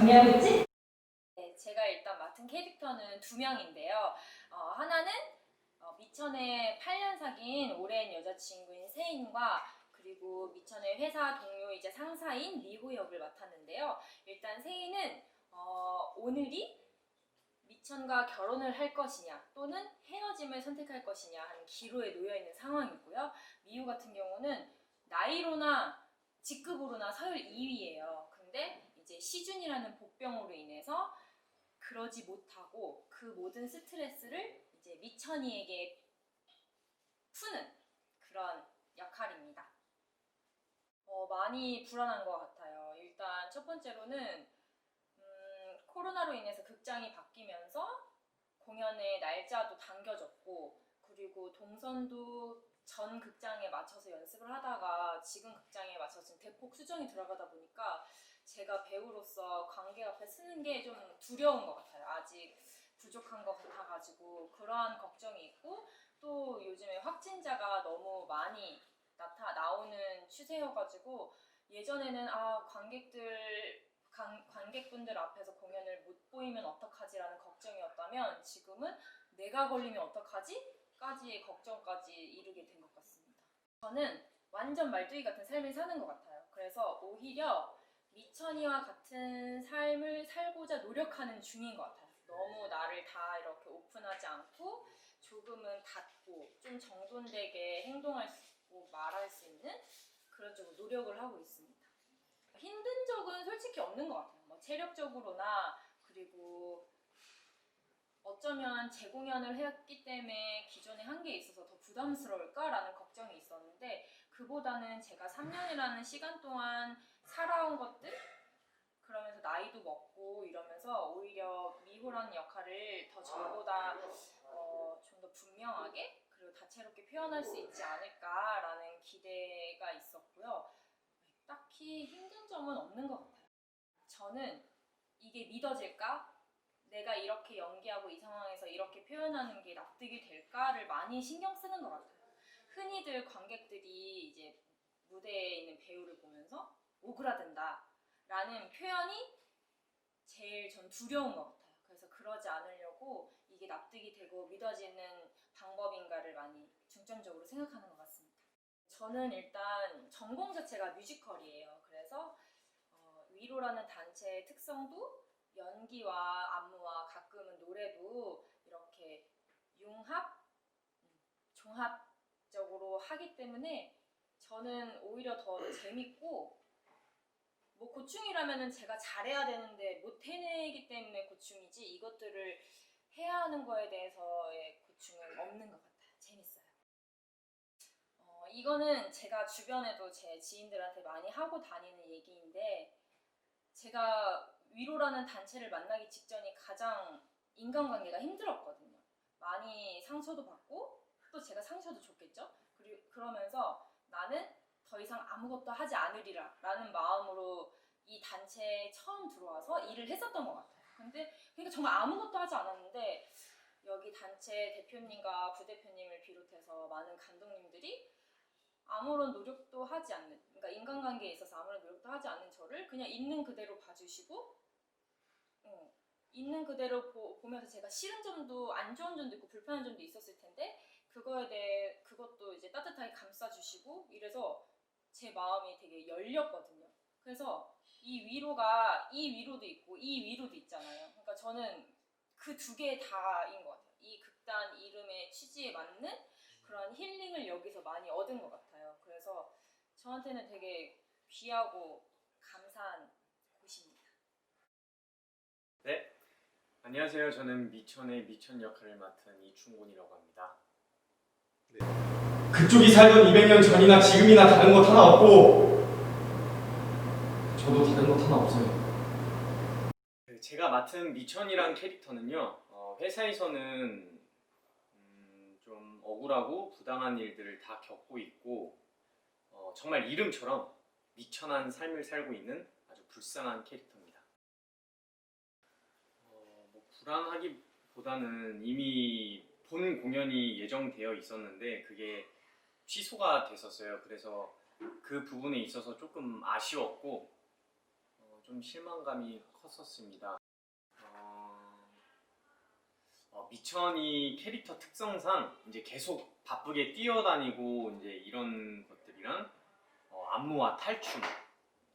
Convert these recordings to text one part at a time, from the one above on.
정리하고 있지? 네, 제가 일단 맡은 캐릭터는 두 명인데요. 하나는 미천의 8년 사귄 오랜 여자친구인 세인과 그리고 미천의 회사 동료이자 상사인 리호 역을 맡았는데요. 일단 세인은 오늘이 미천과 결혼을 할 것이냐 또는 헤어짐을 선택할 것이냐 하는 기로에 놓여 있는 상황이고요. 미호 같은 경우는 나이로나 직급으로나 서열 2위예요. 근데 이제 시준이라는 복병으로 인해서 그러지 못하고 그 모든 스트레스를 이제 미천이에게 푸는 그런 역할입니다. 많이 불안한 것 같아요. 일단 첫 번째로는 코로나로 인해서 극장이 바뀌면서 공연의 날짜도 당겨졌고 그리고 동선도 전 극장에 맞춰서 연습을 하다가 지금 극장에 맞춰서 지금 대폭 수정이 들어가다 보니까 제가 배우로서 관객 앞에 서는 게 좀 두려운 것 같아요. 아직 부족한 것 같아가지고 그러한 걱정이 있고 또 요즘에 확진자가 너무 많이 나오는 추세여가지고 예전에는 관객분들 앞에서 공연을 못 보이면 어떡하지라는 걱정이었다면 지금은 내가 걸리면 어떡하지? 까지의 걱정까지 이르게 된 것 같습니다. 저는 완전 말뚝이 같은 삶을 사는 것 같아요. 그래서 오히려 미천이와 같은 삶을 살고자 노력하는 중인 것 같아요. 너무 나를 다 이렇게 오픈하지 않고 조금은 닫고 좀 정돈되게 행동할 수 있고 말할 수 있는 그런 쪽으로 노력을 하고 있습니다. 힘든 적은 솔직히 없는 것 같아요. 뭐 체력적으로나 그리고 어쩌면 재공연을 했기 때문에 기존의 한계에 있어서 더 부담스러울까라는 걱정이 있었는데 그보다는 제가 3년이라는 시간 동안 살아온 것들 그러면서 나이도 먹고 이러면서 오히려 미호라는 역할을 더 저보다 좀 더 분명하게 그리고 다채롭게 표현할 수 있지 않을까라는 기대가 있었고요. 딱히 힘든 점은 없는 것 같아요. 저는 이게 믿어질까? 내가 이렇게 연기하고 이 상황에서 이렇게 표현하는 게 납득이 될까를 많이 신경 쓰는 것 같아요. 흔히들 관객들이 이제 무대에 있는 배우를 보면서 오그라든다 라는 표현이 제일 전 두려운 것 같아요. 그래서 그러지 않으려고 이게 납득이 되고 믿어지는 방법인가를 많이 중점적으로 생각하는 것 같습니다. 저는 일단 전공 자체가 뮤지컬이에요. 그래서 위로라는 단체의 특성도 연기와 안무와 가끔은 노래도 이렇게 융합, 종합적으로 하기 때문에 저는 오히려 더 재밌고 뭐 고충이라면은 제가 잘해야 되는데 못 해내기 때문에 고충이지 이것들을 해야 하는 거에 대해서의 고충은 없는 것 같아요. 재밌어요. 이거는 제가 주변에도 제 지인들한테 많이 하고 다니는 얘기인데 제가 위로라는 단체를 만나기 직전이 가장 인간관계가 힘들었거든요. 많이 상처도 받고 또 제가 상처도 줬겠죠. 그러면서 나는 더 이상 아무것도 하지 않으리라 라는 마음으로 이 단체에 처음 들어와서 일을 했었던 것 같아요. 근데 그러니까 정말 아무것도 하지 않았는데 여기 단체 대표님과 부대표님을 비롯해서 많은 감독님들이 아무런 노력도 하지 않는, 그러니까 인간관계에 있어서 아무런 노력도 하지 않는 저를 그냥 있는 그대로 봐주시고 있는 그대로 보면서 제가 싫은 점도 안 좋은 점도 있고 불편한 점도 있었을 텐데 그거에 대해 그것도 이제 따뜻하게 감싸주시고 이래서 제 마음이 되게 열렸거든요. 그래서 이 위로도 있고 이 위로도 있잖아요. 그러니까 저는 그 두 개 다인 것 같아요. 이 극단 이름의 취지에 맞는 그런 힐링을 여기서 많이 얻은 것 같아요. 그래서 저한테는 되게 귀하고 감사한 곳입니다. 네, 안녕하세요. 저는 미천의 미천 역할을 맡은 이충곤이라고 합니다. 그쪽이 살던 200년 전이나 지금이나 다른 것 하나 없고 저도 다른 것 하나 없어요. 제가 맡은 미천이란 캐릭터는요, 회사에서는 좀 억울하고 부당한 일들을 다 겪고 있고 정말 이름처럼 미천한 삶을 살고 있는 아주 불쌍한 캐릭터입니다. 뭐 불안하기보다는 이미 본 공연이 예정되어 있었는데 그게 취소가 됐었어요. 그래서 그 부분에 있어서 조금 아쉬웠고 좀 실망감이 컸었습니다. 미천이 캐릭터 특성상 이제 계속 바쁘게 뛰어다니고 이제 이런 것들이랑 안무와 탈춤,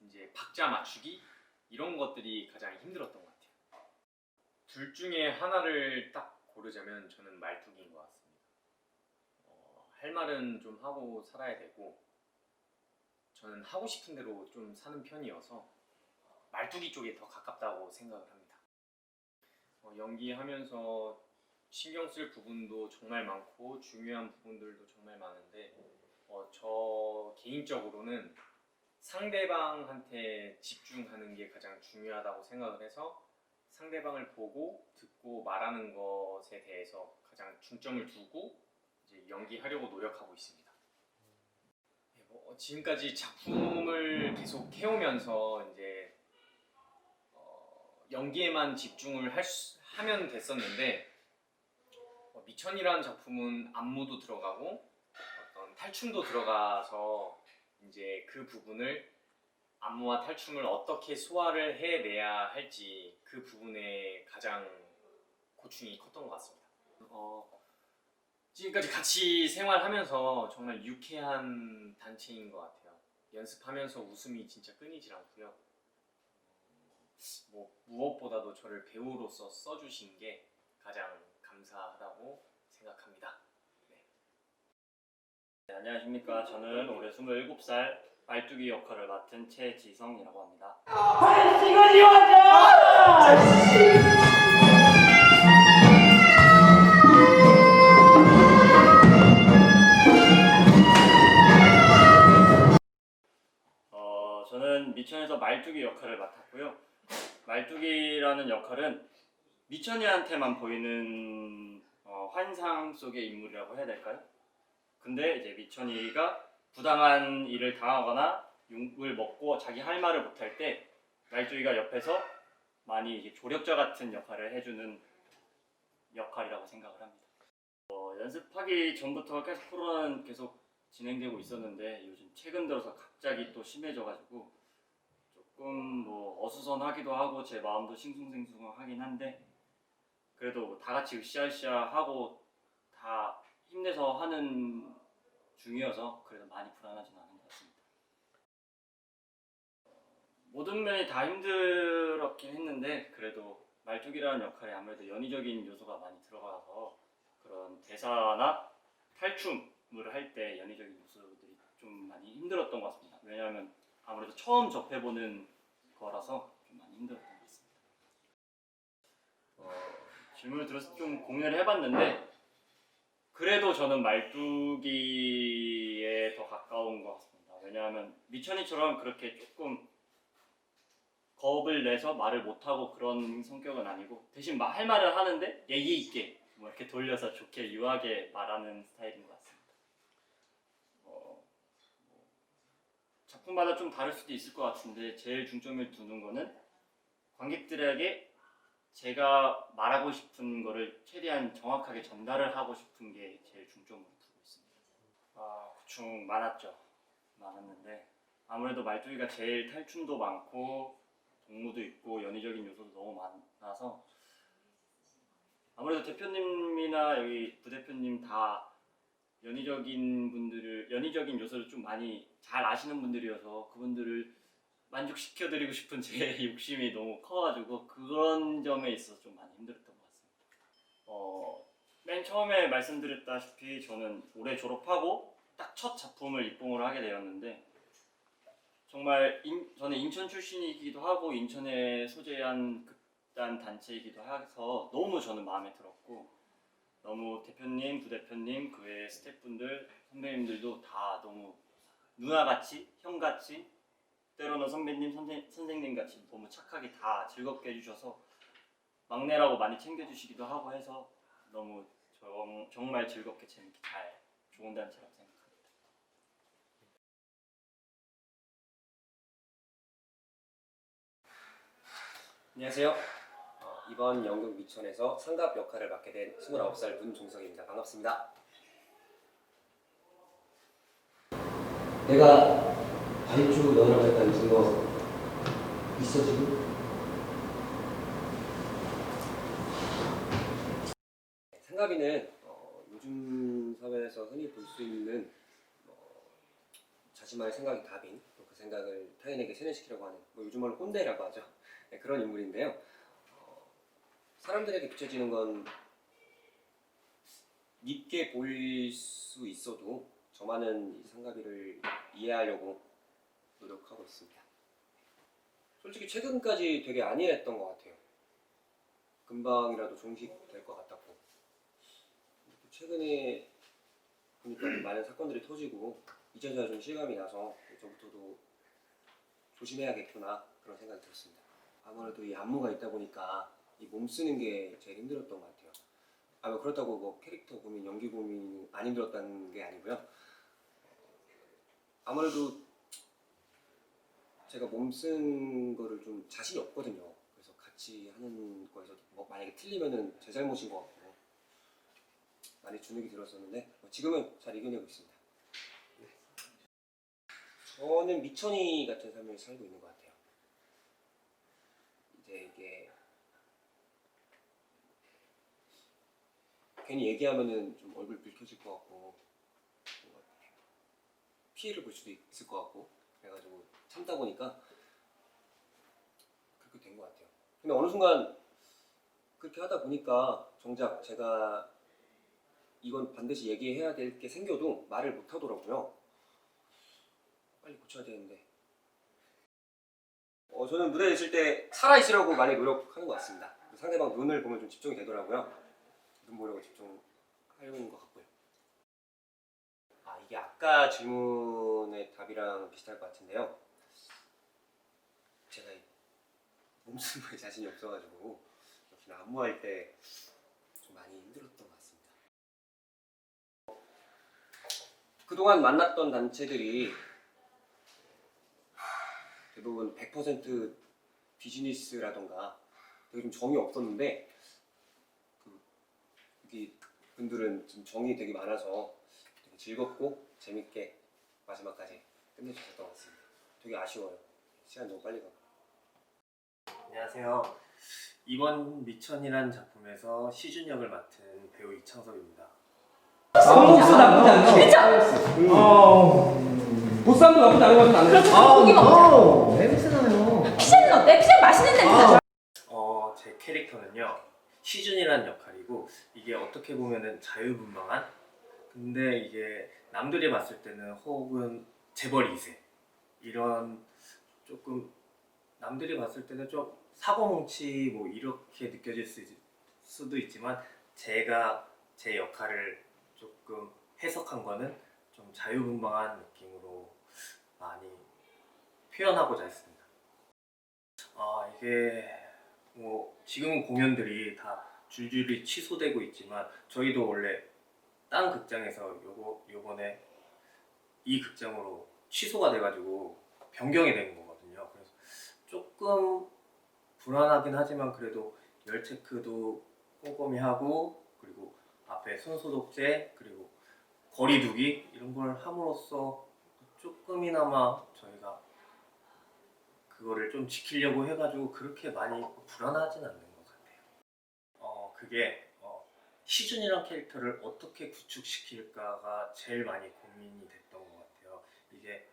이제 박자 맞추기 이런 것들이 가장 힘들었던 것 같아요. 둘 중에 하나를 딱 고르자면 저는 말뚝인 것 같습니다. 할 말은 좀 하고 살아야 되고 저는 하고 싶은 대로 좀 사는 편이어서 말뚝이 쪽에 더 가깝다고 생각을 합니다. 연기하면서 신경 쓸 부분도 정말 많고 중요한 부분들도 정말 많은데 저 개인적으로는 상대방한테 집중하는 게 가장 중요하다고 생각을 해서 상대방을 보고 듣고 말하는 것에 대해서 가장 중점을 두고 이제 연기하려고 노력하고 있습니다. 지금까지 작품을 계속 해오면서 이제 연기에만 집중을 하면 됐었는데 미천이라는 작품은 안무도 들어가고 어떤 탈춤도 들어가서 이제 그 부분을 안무와 탈춤을 어떻게 소화를 해내야 할지 그 부분에 가장 고충이 컸던 것 같습니다. 지금까지 같이 생활하면서 정말 유쾌한 단체인 것 같아요. 연습하면서 웃음이 진짜 끊이질 않고요. 무엇보다도 저를 배우로서 써주신 게 가장 감사하다고 생각합니다. 네, 안녕하십니까. 저는 올해 27살 말뚝이 역할을 맡은 최지성이라고 합니다. 저는 미천에서 말뚝이 역할을 맡았고요. 말뚝이라는 역할은 미천이한테만 보이는 환상 속의 인물이라고 해야 될까요? 근데 이제 미천이가 부당한 일을 당하거나 욕을 먹고 자기 할 말을 못할 때 말뚝이가 옆에서 많이 이제 조력자 같은 역할을 해주는 역할이라고 생각을 합니다. 연습하기 전부터 계속 코로나는 계속 진행되고 있었는데 요즘 최근 들어서 갑자기 또 심해져가지고 조금 어수선하기도 하고 제 마음도 싱숭생숭하긴 한데 그래도 다 같이 으쌰으쌰하고 다 힘내서 하는 중이어서 그래도 많이 불안하진 않은 것 같습니다. 모든 면이 다 힘들었긴 했는데 그래도 말뚝이라는 역할에 아무래도 연기적인 요소가 많이 들어가서 그런 대사나 탈춤을 할 때 연기적인 요소들이 좀 많이 힘들었던 것 같습니다. 왜냐하면 아무래도 처음 접해보는 거라서 좀 많이 힘들었던 것 같습니다. 질문을 들어서 좀 공유를 해봤는데 그래도 저는 말뚝이에 더 가까운 것 같습니다. 왜냐하면 미천이처럼 그렇게 조금 겁을 내서 말을 못하고 그런 성격은 아니고 대신 할 말을 하는데 예의 있게 이렇게 돌려서 좋게 유하게 말하는 스타일인 것 같습니다. 작품마다 좀 다를 수도 있을 것 같은데 제일 중점을 두는 거는 관객들에게 제가 말하고 싶은 거를 최대한 정확하게 전달을 하고 싶은 게 제일 중점으로 두고 있습니다. 고충 많았는데 아무래도 말뚝이가 제일 탈춤도 많고 동무도 있고 연기적인 요소도 너무 많아서 아무래도 대표님이나 여기 부대표님 다 연기적인 요소를 좀 많이 잘 아시는 분들이어서 그분들을 만족시켜드리고 싶은 제 욕심이 너무 커가지고 그런 점에 있어서 좀 많이 힘들었던 것 같습니다. 맨 처음에 말씀드렸다시피 저는 올해 졸업하고 딱 첫 작품을 입봉을 하게 되었는데 정말 저는 인천 출신이기도 하고 인천에 소재한 극단 단체이기도 해서 너무 저는 마음에 들었고 너무 대표님, 부대표님, 그 외 스태프분들, 선배님들도 다 너무 누나같이, 형같이 때로는 선배님, 선생님같이 너무 착하게 다 즐겁게 해주셔서 막내라고 많이 챙겨주시기도 하고 해서 너무 정말 즐겁게 재밌게 잘 좋은 단체라고 생각합니다. 안녕하세요. 이번 연극 미천에서 상갑 역할을 맡게 된 29살 문종석입니다. 반갑습니다. 내가 다이쪽 넣으라고 했다는 증거 있어 지금? 상갑이는 요즘 사회에서 흔히 볼 수 있는 자신만의 생각이 답인 그 생각을 타인에게 세뇌시키려고 하는 요즘 말로 꼰대라고 하죠. 네, 그런 인물인데요. 사람들에게 비춰지는 건 믿게 보일 수 있어도 저만은 이 상갑이를 이해하려고 노력하고 있습니다. 솔직히 최근까지 되게 안일했던 것 같아요. 금방이라도 종식될 것 같았고 최근에 보니까 많은 사건들이 터지고 이제서야 좀 실감이 나서 저부터도 조심해야겠구나 그런 생각이 들었습니다. 아무래도 이 안무가 있다 보니까 이 몸 쓰는 게 제일 힘들었던 것 같아요. 그렇다고 뭐 캐릭터 고민, 연기 고민 안 힘들었다는 게 아니고요. 아무래도 제가 몸 쓴 거를 좀 자신이 없거든요. 그래서 같이 하는 거에서 뭐 만약에 틀리면은 제 잘못인 것 같고 많이 주눅이 들었었는데 지금은 잘 이겨내고 있습니다. 네. 저는 미천이 같은 삶을 살고 있는 것 같아요. 이제 이게 괜히 얘기하면은 좀 얼굴 붉혀질 것 같고 피해를 볼 수도 있을 것 같고 그래가지고 참다 보니까 그렇게 된 것 같아요. 근데 어느 순간 그렇게 하다 보니까 정작 제가 이건 반드시 얘기해야 될 게 생겨도 말을 못 하더라고요. 빨리 고쳐야 되는데. 저는 무대에 있을 때 살아있으려고 많이 노력하는 것 같습니다. 상대방 눈을 보면 좀 집중이 되더라고요. 눈 보려고 집중하려는 것 같고요. 이게 아까 질문의 답이랑 비슷할 것 같은데요. 제가 몸 쓰는 거에 자신이 없어가지고 역시나 안무할 때 좀 많이 힘들었던 것 같습니다. 그동안 만났던 단체들이 대부분 100% 비즈니스라던가 되게 좀 정이 없었는데 여기 분들은 좀 정이 되게 많아서 되게 즐겁고 재밌게 마지막까지 끝내주셨던 것 같습니다. 되게 아쉬워요. 시간 너무 빨리 가고. 안녕하세요. 이번 미천이란 작품에서 시준 역을 맡은 배우 이창섭입니다. 보스 나쁘지 않죠? 보쌈도 나쁘지 않은 것 같은 그렇죠. 고기 먹자. 냄새나요. 피자는 어때? 피자 맛있는 냄새. 제 캐릭터는요 시준이란 역할이고 이게 어떻게 보면은 자유분방한 근데 이게 남들이 봤을 때는 혹은 재벌 2세 이런 조금 남들이 봤을 때는 좀 사고뭉치 뭐 이렇게 느껴질 수도 있지만 제가 제 역할을 조금 해석한 거는 좀 자유분방한 느낌으로 많이 표현하고자 했습니다. 이게 뭐 지금 공연들이 다 줄줄이 취소되고 있지만 저희도 원래 다른 극장에서 요번에 이 극장으로 취소가 돼가지고 변경이 된 거거든요. 그래서 조금 불안하긴 하지만 그래도 열 체크도 꼼꼼히 하고 그리고 앞에 손소독제 그리고 거리두기 이런 걸 함으로써 조금이나마 저희가 그거를 좀 지키려고 해가지고 그렇게 많이 불안하진 않는 것 같아요. 그게 시준이란 캐릭터를 어떻게 구축시킬까가 제일 많이 고민이 됐던 것 같아요. 이게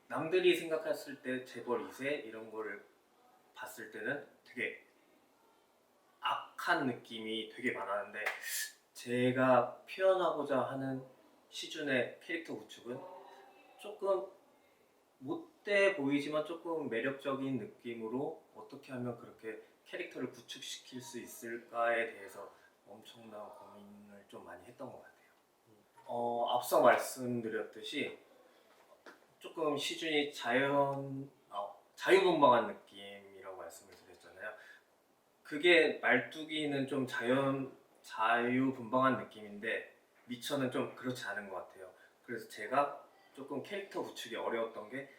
남들이 생각했을 때 재벌 2세 이런 거를 봤을 때는 되게 악한 느낌이 되게 많았는데 제가 표현하고자 하는 시준의 캐릭터 구축은 조금 못돼 보이지만 조금 매력적인 느낌으로 어떻게 하면 그렇게 캐릭터를 구축시킬 수 있을까에 대해서 엄청난 고민을 좀 많이 했던 것 같아요. 앞서 말씀드렸듯이 조금 시준이 자유분방한 느낌이라고 말씀을 드렸잖아요. 그게 말뚝이는 좀 자유분방한 느낌인데 미천은 좀 그렇지 않은 것 같아요. 그래서 제가 조금 캐릭터 구축이 어려웠던 게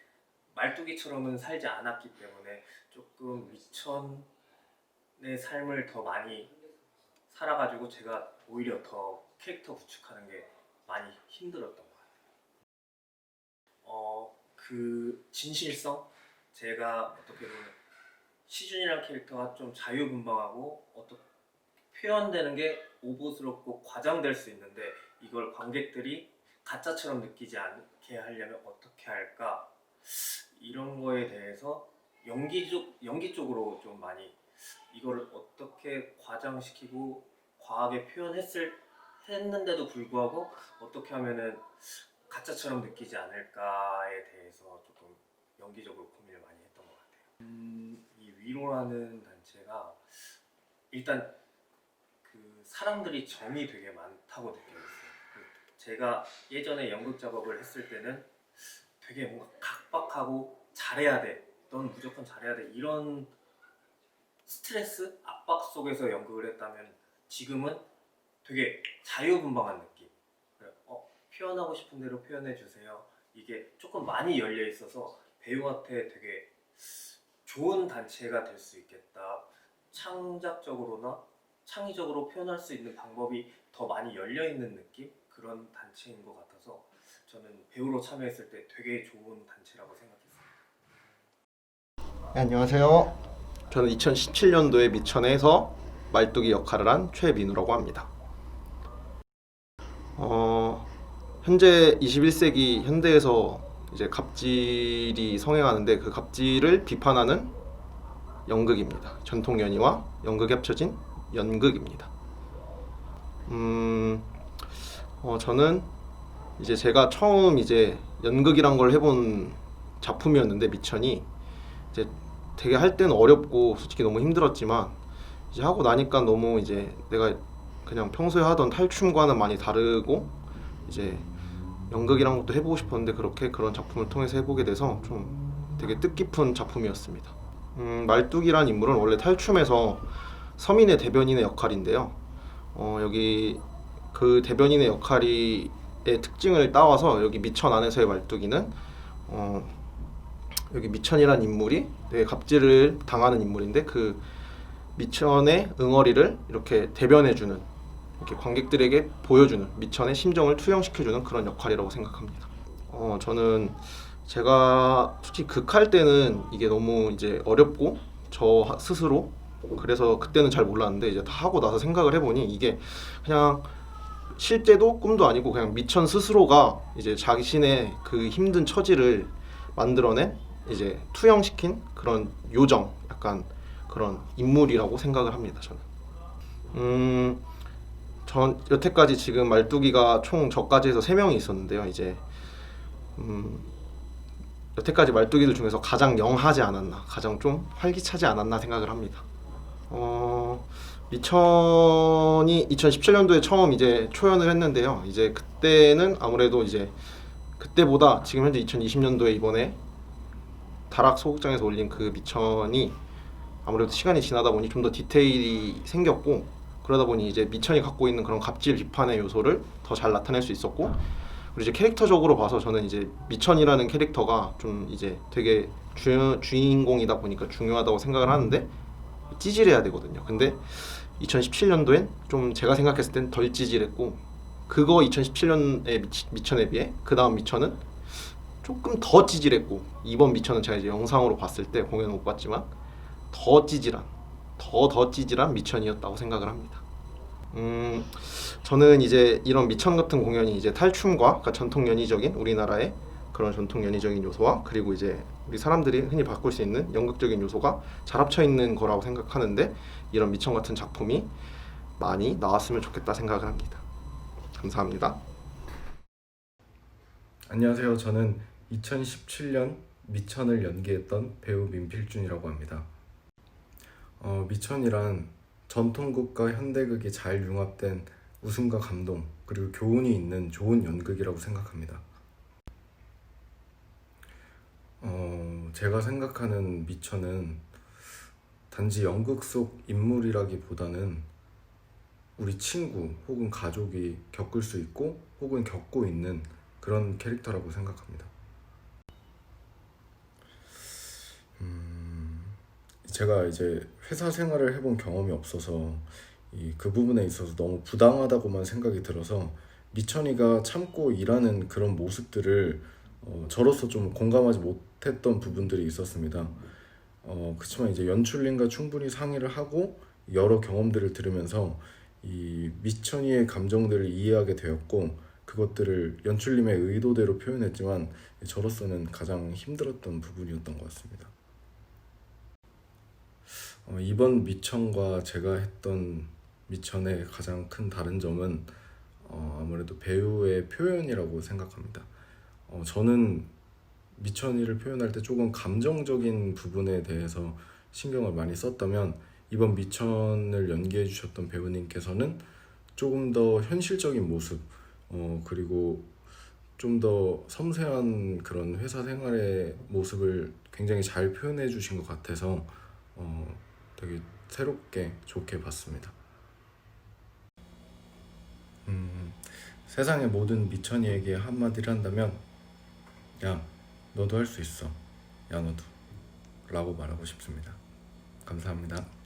말뚝이처럼은 살지 않았기 때문에 조금 미천의 삶을 더 많이 살아가지고 제가 오히려 더 캐릭터 구축하는 게 많이 힘들었던 것 같아요. 그 진실성? 제가 어떻게 보면 시준이라는 캐릭터가 좀 자유분방하고 어떻게 표현되는 게 오버스럽고 과장될 수 있는데 이걸 관객들이 가짜처럼 느끼지 않게 하려면 어떻게 할까? 이런 거에 대해서 연기 쪽으로 좀 많이 이거를 어떻게 과장시키고 과하게 했는데도 불구하고 어떻게 하면은 가짜처럼 느끼지 않을까에 대해서 조금 연기적으로 고민을 많이 했던 것 같아요. 이 위로라는 단체가 일단 그 사람들이 정이 되게 많다고 느껴졌어요. 제가 예전에 연극 작업을 했을 때는 되게 뭔가 각박하고 잘해야 돼, 넌 무조건 잘해야 돼 이런 스트레스, 압박 속에서 연극을 했다면 지금은 되게 자유분방한 느낌. 표현하고 싶은 대로 표현해 주세요. 이게 조금 많이 열려 있어서 배우한테 되게 좋은 단체가 될 수 있겠다. 창작적으로나 창의적으로 표현할 수 있는 방법이 더 많이 열려 있는 느낌? 그런 단체인 것 같아서 저는 배우로 참여했을 때 되게 좋은 단체라고 생각했어요. 네, 안녕하세요. 저는 2017년도에 미천에서 말뚝이 역할을 한 최민우라고 합니다. 현재 21세기 현대에서 이제 갑질이 성행하는데 그 갑질을 비판하는 연극입니다. 전통 연희와 연극이 합쳐진 연극입니다. 저는 이제 제가 처음 이제 연극이란 걸 해본 작품이었는데 미천이 이제 되게 할 때는 어렵고 솔직히 너무 힘들었지만 이제 하고 나니까 너무 이제 내가 그냥 평소에 하던 탈춤과는 많이 다르고 이제 연극이란 것도 해보고 싶었는데 그렇게 그런 작품을 통해서 해보게 돼서 좀 되게 뜻깊은 작품이었습니다. 말뚝이란 인물은 원래 탈춤에서 서민의 대변인의 역할인데요. 여기 그 대변인의 역할의 특징을 따와서 여기 미천 안에서의 말뚝이는 여기 미천이란 인물이 되게 갑질을 당하는 인물인데 그 미천의 응어리를 이렇게 대변해주는, 이렇게 관객들에게 보여주는, 미천의 심정을 투영시켜주는 그런 역할이라고 생각합니다. 저는 제가 솔직히 극할 때는 이게 너무 이제 어렵고 저 스스로 그래서 그때는 잘 몰랐는데 이제 다 하고 나서 생각을 해보니 이게 그냥 실제도 꿈도 아니고 그냥 미천 스스로가 이제 자신의 그 힘든 처지를 만들어낸 이제 투영시킨 그런 요정, 약간 그런 인물이라고 생각을 합니다. 저는 전 여태까지 지금 말뚝이가 총 저까지 해서 3명이 있었는데요. 이제 여태까지 말뚝이들 중에서 가장 영하지 않았나, 가장 좀 활기차지 않았나 생각을 합니다. 미천이 2017년도에 처음 이제 초연을 했는데요. 이제 그때는 아무래도 이제 그때보다 지금 현재 2020년도에 이번에 다락 소극장에서 올린 그 미천이 아무래도 시간이 지나다 보니 좀 더 디테일이 생겼고, 그러다 보니 이제 미천이 갖고 있는 그런 갑질 비판의 요소를 더 잘 나타낼 수 있었고, 그리고 이제 캐릭터적으로 봐서 저는 이제 미천이라는 캐릭터가 좀 이제 되게 주인공이다 보니까 중요하다고 생각을 하는데 찌질해야 되거든요. 근데 2017년도엔 좀 제가 생각했을 땐 덜 찌질했고, 그거 2017년의 미천에 비해 그 다음 미천은 조금 더 찌질했고, 이번 미천은 제가 이제 영상으로 봤을 때 공연 못 봤지만 더 찌질한 미천이었다고 생각을 합니다. 저는 이제 이런 미천 같은 공연이 이제 탈춤과, 그러니까 전통 연희적인 우리나라의 그런 전통 연희적인 요소와 그리고 이제 우리 사람들이 흔히 바꿀 수 있는 연극적인 요소가 잘 합쳐 있는 거라고 생각하는데, 이런 미천 같은 작품이 많이 나왔으면 좋겠다 생각을 합니다. 감사합니다. 안녕하세요. 저는 2017년 미천을 연기했던 배우 민필준이라고 합니다. 미천이란 전통극과 현대극이 잘 융합된 웃음과 감동, 그리고 교훈이 있는 좋은 연극이라고 생각합니다. 제가 생각하는 미천은 단지 연극 속 인물이라기보다는 우리 친구 혹은 가족이 겪을 수 있고 혹은 겪고 있는 그런 캐릭터라고 생각합니다. 제가 이제 회사 생활을 해본 경험이 없어서 그 부분에 있어서 너무 부당하다고만 생각이 들어서 미천이가 참고 일하는 그런 모습들을 저로서 좀 공감하지 못했던 부분들이 있었습니다. 그렇지만 이제 연출님과 충분히 상의를 하고 여러 경험들을 들으면서 이 미천이의 감정들을 이해하게 되었고 그것들을 연출님의 의도대로 표현했지만 저로서는 가장 힘들었던 부분이었던 것 같습니다. 이번 미천과 제가 했던 미천의 가장 큰 다른 점은 아무래도 배우의 표현이라고 생각합니다. 저는 미천이를 표현할 때 조금 감정적인 부분에 대해서 신경을 많이 썼다면 이번 미천을 연기해 주셨던 배우님께서는 조금 더 현실적인 모습 그리고 좀 더 섬세한 그런 회사 생활의 모습을 굉장히 잘 표현해 주신 것 같아서 되게 새롭게 좋게 봤습니다. 세상의 모든 미천이에게 한마디를 한다면 야 너도 할 수 있어 야 너도 라고 말하고 싶습니다. 감사합니다.